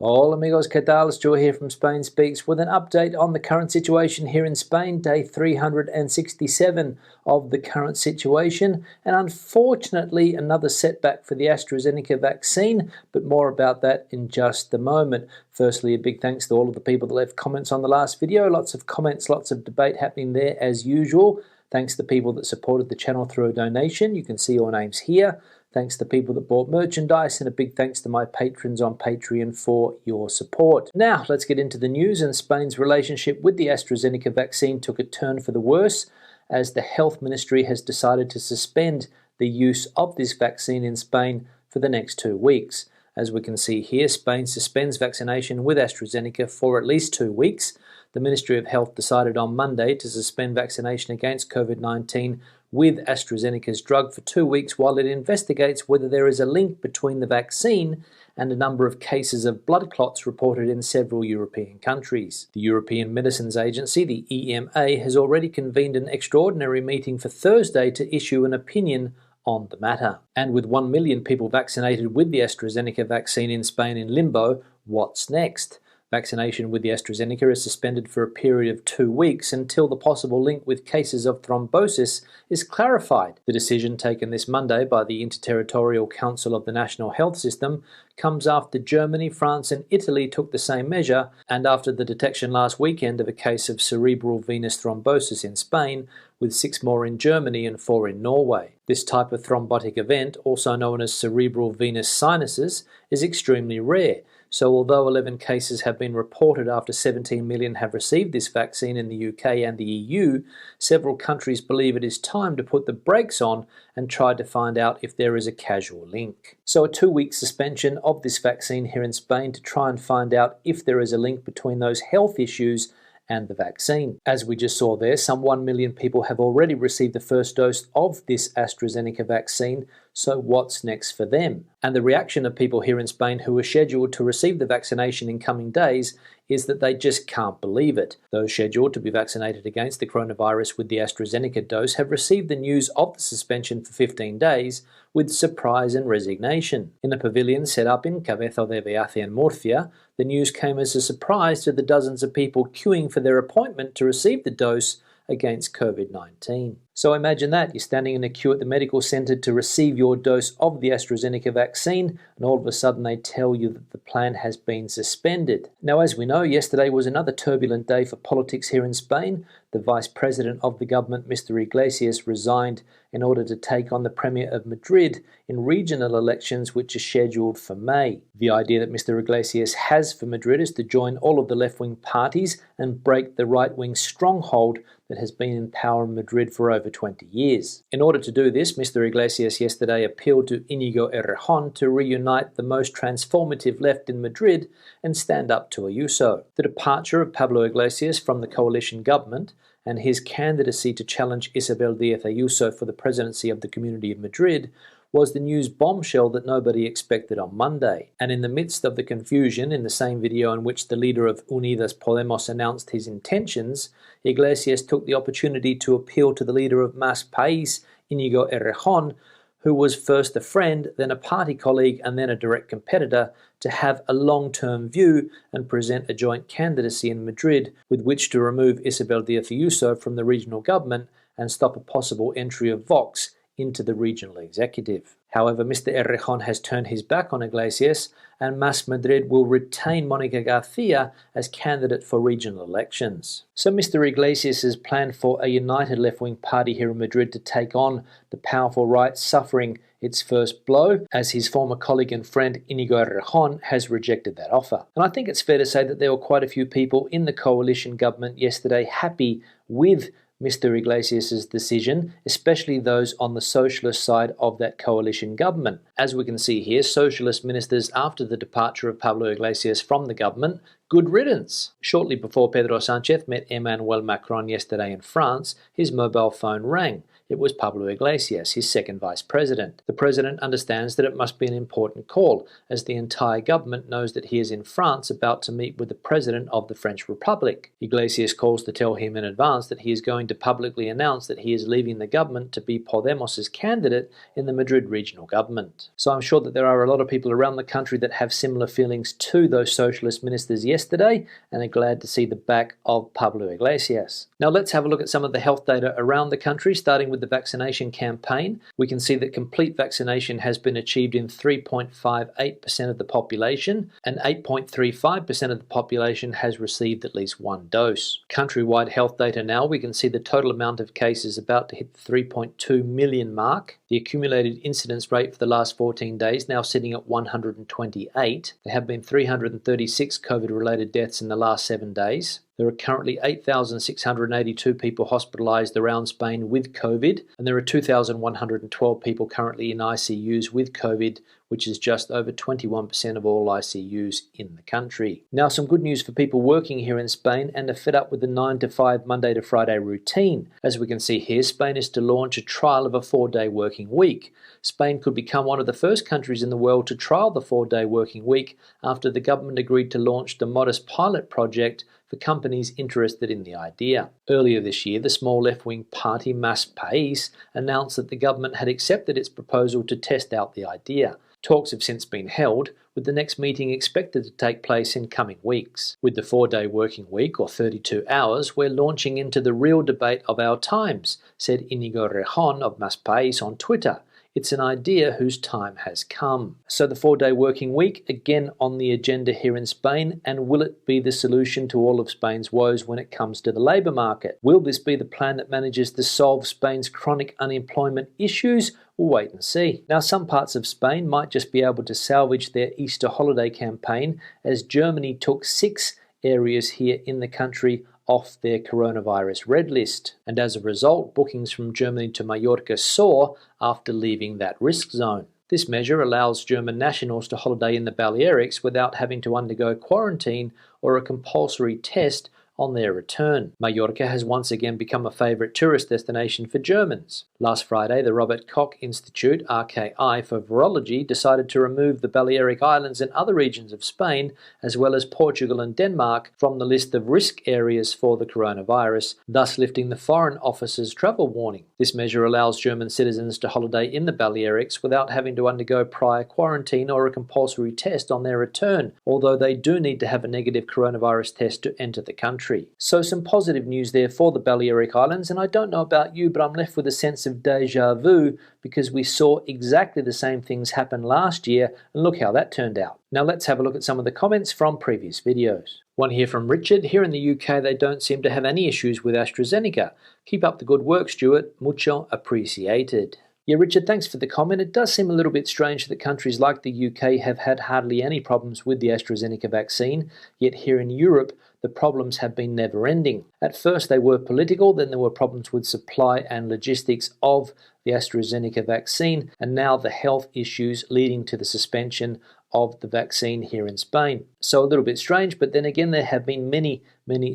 Hola amigos, ¿qué tal? Stuart here from Spain Speaks with an update on the current situation here in Spain, day 367 of the current situation, and unfortunately another setback for the AstraZeneca vaccine, but more about that in just a moment. Firstly, a big thanks to all of the people that left comments on the last video. Lots of comments, lots of debate happening there as usual. Thanks to people that supported the channel through a donation. You can see your names here. Thanks to people that bought merchandise, and a big thanks to my patrons on Patreon for your support. Now, let's get into the news. And Spain's relationship with the AstraZeneca vaccine took a turn for the worse, as the Health Ministry has decided to suspend the use of this vaccine in Spain for the next 2 weeks. As we can see here, Spain suspends vaccination with AstraZeneca for at least 2 weeks. The Ministry of Health decided on Monday to suspend vaccination against COVID-19 with AstraZeneca's drug for 2 weeks while it investigates whether there is a link between the vaccine and a number of cases of blood clots reported in several European countries. The European Medicines Agency, the EMA, has already convened an extraordinary meeting for Thursday to issue an opinion on the matter. And with 1 million people vaccinated with the AstraZeneca vaccine in Spain in limbo, what's next? Vaccination with the AstraZeneca is suspended for a period of 2 weeks until the possible link with cases of thrombosis is clarified. The decision taken this Monday by the Interterritorial Council of the National Health System comes after Germany, France and Italy took the same measure, and after the detection last weekend of a case of cerebral venous thrombosis in Spain, with 6 more in Germany and 4 in Norway. This type of thrombotic event, also known as cerebral venous sinuses, is extremely rare. So although 11 cases have been reported after 17 million have received this vaccine in the UK and the EU, several countries believe it is time to put the brakes on and try to find out if there is a causal link. So a 2-week suspension of this vaccine here in Spain to try and find out if there is a link between those health issues and the vaccine. As we just saw there, some 1 million people have already received the first dose of this AstraZeneca vaccine, so what's next for them? And the reaction of people here in Spain who are scheduled to receive the vaccination in coming days is that they just can't believe it. Those scheduled to be vaccinated against the coronavirus with the AstraZeneca dose have received the news of the suspension for 15 days with surprise and resignation. In a pavilion set up in Cabeza de Viaje in Murcia, the news came as a surprise to the dozens of people queuing for their appointment to receive the dose against COVID-19. So imagine that, you're standing in a queue at the medical centre to receive your dose of the AstraZeneca vaccine, and all of a sudden they tell you that the plan has been suspended. Now, as we know, yesterday was another turbulent day for politics here in Spain. The Vice President of the government, Mr. Iglesias, resigned in order to take on the Premier of Madrid in regional elections which are scheduled for May. The idea that Mr. Iglesias has for Madrid is to join all of the left-wing parties and break the right-wing stronghold that has been in power in Madrid for over 20 years. In order to do this, Mr. Iglesias yesterday appealed to Íñigo Errejón to reunite the most transformative left in Madrid and stand up to Ayuso. The departure of Pablo Iglesias from the coalition government and his candidacy to challenge Isabel Díaz Ayuso for the presidency of the Community of Madrid was the news bombshell that nobody expected on Monday. And in the midst of the confusion, in the same video in which the leader of Unidas Podemos announced his intentions, Iglesias took the opportunity to appeal to the leader of Más País, Íñigo Errejón, who was first a friend, then a party colleague, and then a direct competitor, to have a long-term view and present a joint candidacy in Madrid with which to remove Isabel Díaz Ayuso from the regional government and stop a possible entry of Vox into the regional executive. However, Mr. Errejón has turned his back on Iglesias, and Más Madrid will retain Mónica García as candidate for regional elections. So Mr. Iglesias has planned for a united left-wing party here in Madrid to take on the powerful right suffering its first blow, as his former colleague and friend Íñigo Errejón has rejected that offer. And I think it's fair to say that there were quite a few people in the coalition government yesterday happy with Mr. Iglesias' decision, especially those on the socialist side of that coalition government. As we can see here, socialist ministers after the departure of Pablo Iglesias from the government, good riddance. Shortly before Pedro Sánchez met Emmanuel Macron yesterday in France, his mobile phone rang. it was Pablo Iglesias, his second vice president. The president understands that it must be an important call, as the entire government knows that he is in France about to meet with the president of the French Republic. Iglesias calls to tell him in advance that he is going to publicly announce that he is leaving the government to be Podemos's candidate in the Madrid regional government. So I'm sure that there are a lot of people around the country that have similar feelings to those socialist ministers yesterday and are glad to see the back of Pablo Iglesias. Now let's have a look at some of the health data around the country, starting with the vaccination campaign. We can see that complete vaccination has been achieved in 3.58% of the population, and 8.35% of the population has received at least one dose. Countrywide health data now, we can see the total amount of cases about to hit the 3.2 million mark. The accumulated incidence rate for the last 14 days now sitting at 128. There have been 336 COVID-related deaths in the last 7 days. There are currently 8,682 people hospitalised around Spain with COVID, and there are 2,112 people currently in ICUs with COVID, which is just over 21% of all ICUs in the country. Now, some good news for people working here in Spain and are fed up with the 9 to 5 Monday to Friday routine. As we can see here, Spain is to launch a trial of a 4-day working week. Spain could become one of the first countries in the world to trial the 4-day working week after the government agreed to launch the modest pilot project for companies interested in the idea. Earlier this year, the small left-wing party Mas País announced that the government had accepted its proposal to test out the idea. Talks have since been held, with the next meeting expected to take place in coming weeks. With the 4-day working week, or 32 hours, we're launching into the real debate of our times, said Inigo Rejón of Mas País on Twitter. It's an idea whose time has come. So the 4-day working week, again on the agenda here in Spain, and will it be the solution to all of Spain's woes when it comes to the labour market? Will this be the plan that manages to solve Spain's chronic unemployment issues? We'll wait and see. Now, some parts of Spain might just be able to salvage their Easter holiday campaign, as Germany took 6 areas here in the country off their coronavirus red list. And as a result, bookings from Germany to Mallorca soar after leaving that risk zone. This measure allows German nationals to holiday in the Balearics without having to undergo quarantine or a compulsory test on their return. Mallorca has once again become a favourite tourist destination for Germans. Last Friday, the Robert Koch Institute, RKI, for Virology decided to remove the Balearic Islands and other regions of Spain, as well as Portugal and Denmark, from the list of risk areas for the coronavirus, thus lifting the Foreign Office's travel warning. This measure allows German citizens to holiday in the Balearics without having to undergo prior quarantine or a compulsory test on their return, although they do need to have a negative coronavirus test to enter the country. So some positive news there for the Balearic Islands, and I don't know about you, but I'm left with a sense of deja vu because we saw exactly the same things happen last year, and look how that turned out. Now let's have a look at some of the comments from previous videos. One here from Richard. Here in the UK, they don't seem to have any issues with AstraZeneca. Keep up the good work, Stuart. Mucho appreciated. Yeah, Richard, thanks for the comment. It does seem a little bit strange that countries like the UK have had hardly any problems with the AstraZeneca vaccine, yet here in Europe, the problems have been never-ending. At first they were political, then there were problems with supply and logistics of the AstraZeneca vaccine, and now the health issues leading to the suspension of the vaccine here in Spain. So a little bit strange, but then again there have been many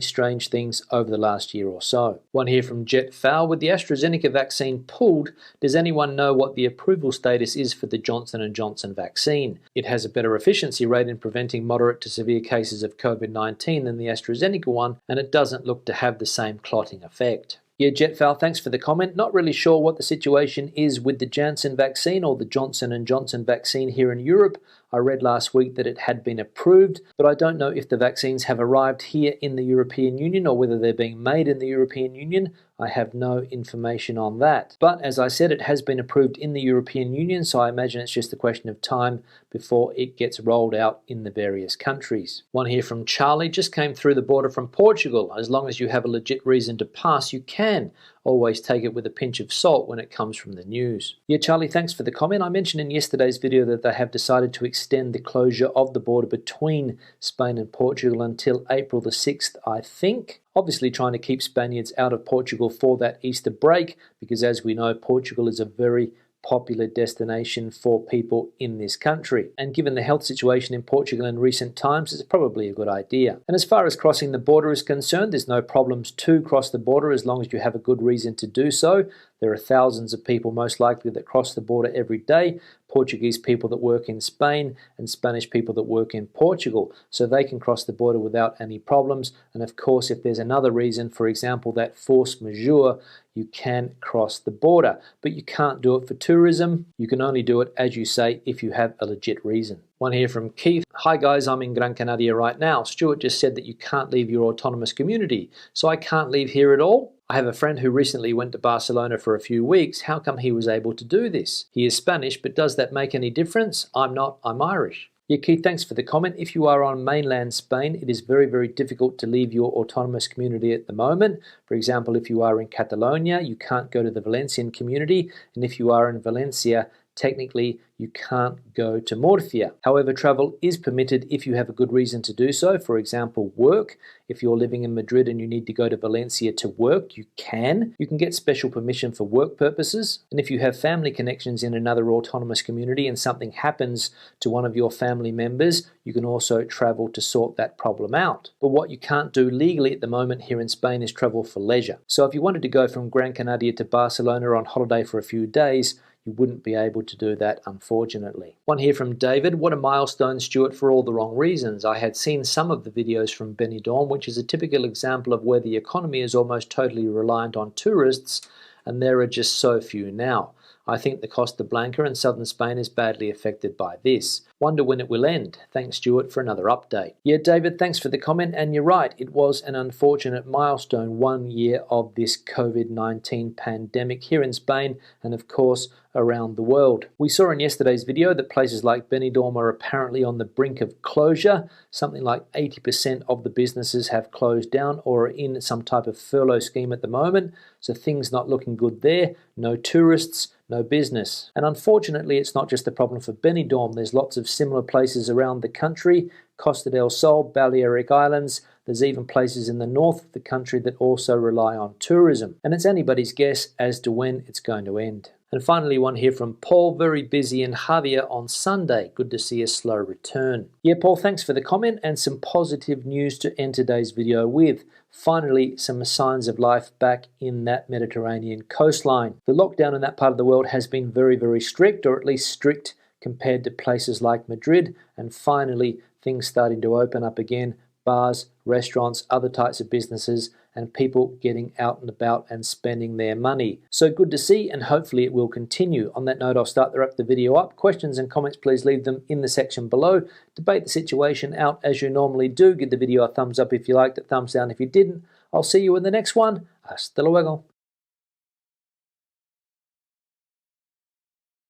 strange things over the last year or so. One here from Jet Fowl. With the AstraZeneca vaccine pulled, does anyone know what the approval status is for the Johnson & Johnson vaccine? It has a better efficiency rate in preventing moderate to severe cases of COVID-19 than the AstraZeneca one, and it doesn't look to have the same clotting effect. Yeah, Jetfowl, thanks for the comment. Not really sure what the situation is with the Janssen vaccine or the Johnson & Johnson vaccine here in Europe. I read last week that it had been approved, but I don't know if the vaccines have arrived here in the European Union or whether they're being made in the European Union. I have no information on that. But as I said, it has been approved in the European Union, so I imagine it's just a question of time before it gets rolled out in the various countries. One here from Charlie. Just came through the border from Portugal. As long as you have a legit reason to pass, you can. Always take it with a pinch of salt when it comes from the news. Yeah, Charlie, thanks for the comment. I mentioned in yesterday's video that they have decided to extend the closure of the border between Spain and Portugal until April the 6th, I think. Obviously trying to keep Spaniards out of Portugal for that Easter break, because as we know, Portugal is a very popular destination for people in this country. And given the health situation in Portugal in recent times, it's probably a good idea. And as far as crossing the border is concerned, there's no problems to cross the border as long as you have a good reason to do so. There are thousands of people most likely that cross the border every day, Portuguese people that work in Spain and Spanish people that work in Portugal, so they can cross the border without any problems. And of course, if there's another reason, for example, that force majeure, you can cross the border, but you can't do it for tourism. You can only do it, as you say, if you have a legit reason. One here from Keith. Hi guys, I'm in Gran Canaria right now. Stuart just said that you can't leave your autonomous community, so I can't leave here at all? I have a friend who recently went to Barcelona for a few weeks. How come he was able to do this? He is Spanish, but does that make any difference? I'm not, I'm Irish. Yeah, Keith, thanks for the comment. If you are on mainland Spain, it is very, very difficult to leave your autonomous community at the moment. For example, if you are in Catalonia, you can't go to the Valencian community. And if you are in Valencia, technically you can't go to Murcia. However, travel is permitted if you have a good reason to do so. For example, work. If you're living in Madrid and you need to go to Valencia to work, you can. You can get special permission for work purposes. And if you have family connections in another autonomous community and something happens to one of your family members, you can also travel to sort that problem out. But what you can't do legally at the moment here in Spain is travel for leisure. So if you wanted to go from Gran Canaria to Barcelona on holiday for a few days, you wouldn't be able to do that, unfortunately. One here from David. What a milestone, Stuart, for all the wrong reasons. I had seen some of the videos from Benidorm, which is a typical example of where the economy is almost totally reliant on tourists, and there are just so few now. I think the Costa Blanca and southern Spain is badly affected by this. Wonder when it will end. Thanks, Stuart, for another update. Yeah, David, thanks for the comment, and you're right. It was an unfortunate milestone, 1 year of this COVID-19 pandemic here in Spain and, of course, around the world. We saw in yesterday's video that places like Benidorm are apparently on the brink of closure. Something like 80% of the businesses have closed down or are in some type of furlough scheme at the moment. So things not looking good there. No tourists, no business. And unfortunately, it's not just a problem for Benidorm. There's lots of similar places around the country. Costa del Sol, Balearic Islands. There's even places in the north of the country that also rely on tourism. And it's anybody's guess as to when it's going to end. And finally, one here from Paul, very busy in Javier on Sunday. Good to see a slow return. Yeah, Paul, thanks for the comment and some positive news to end today's video with. Finally, some signs of life back in that Mediterranean coastline. The lockdown in that part of the world has been very, very strict, or at least strict compared to places like Madrid. And finally, things starting to open up again. Bars, restaurants, other types of businesses, and people getting out and about and spending their money. So good to see, and hopefully it will continue. On that note, I'll start to wrap the video up. Questions and comments, please leave them in the section below. Debate the situation out as you normally do. Give the video a thumbs up if you liked it, thumbs down if you didn't. I'll see you in the next one. Hasta luego.